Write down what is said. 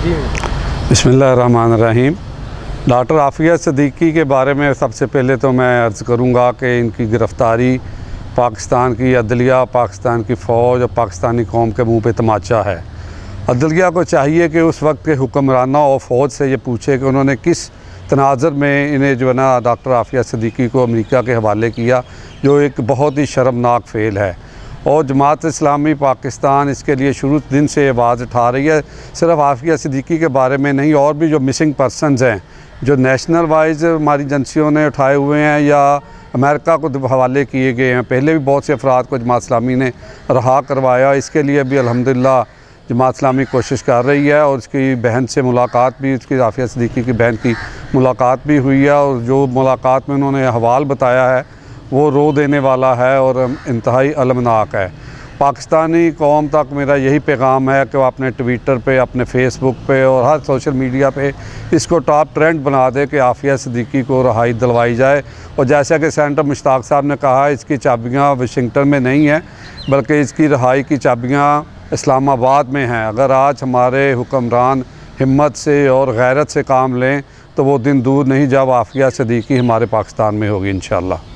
जी बिस्मिल्लाहिर्रहमानिर्रहीम। डॉक्टर आफिया सिद्दीकी के बारे में सबसे पहले तो मैं अर्ज़ करूँगा कि इनकी गिरफ़्तारी पाकिस्तान की अदलिया, पाकिस्तान की फ़ौज और पाकिस्तानी कौम के मुँह पे तमाचा है। अदलिया को चाहिए कि उस वक्त के हुक्मरानों और फ़ौज से ये पूछे कि उन्होंने किस तनाज़ुर में इन्हें जो है ना डॉक्टर आफिया सिद्दीकी को अमेरिका के हवाले किया, जो एक बहुत ही शर्मनाक फ़ेल है। और जमात इस्लामी पाकिस्तान इसके लिए शुरू दिन से आवाज़ उठा रही है। सिर्फ आफिया सिद्दीकी के बारे में नहीं, और भी जो मिसिंग पर्सनस हैं जो नेशनल वाइज हमारी एजेंसियों ने उठाए हुए हैं या अमेरिका को हवाले किए गए हैं। पहले भी बहुत से अफराद को जमात इस्लामी ने रहा करवाया। इसके लिए भी अल्हम्दुलिल्लाह जमात इस्लामी कोशिश कर रही है और उसकी बहन से मुलाकात भी, उसकी आफिया सिद्दीकी की बहन की मुलाकात भी हुई है। और जो मुलाकात में उन्होंने हवाल बताया है वो रो देने वाला है और इंतहाई अलमनाक है। पाकिस्तानी कौम तक मेरा यही पैगाम है कि वो अपने ट्विटर पे, अपने फेसबुक पे और हर सोशल मीडिया पे इसको टॉप ट्रेंड बना दे कि आफिया सिद्दीकी को रहाई दिलवाई जाए। और जैसा कि सेनेटर मुश्ताक साहब ने कहा, इसकी चाबियाँ वाशिंगटन में नहीं हैं, बल्कि इसकी रहाई की चाबियाँ इस्लामाबाद में हैं। अगर आज हमारे हुक्मरान हिम्मत से और गैरत से काम लें तो वो दिन दूर नहीं जब आफिया सिद्दीकी हमारे पाकिस्तान में होगी इंशाअल्लाह।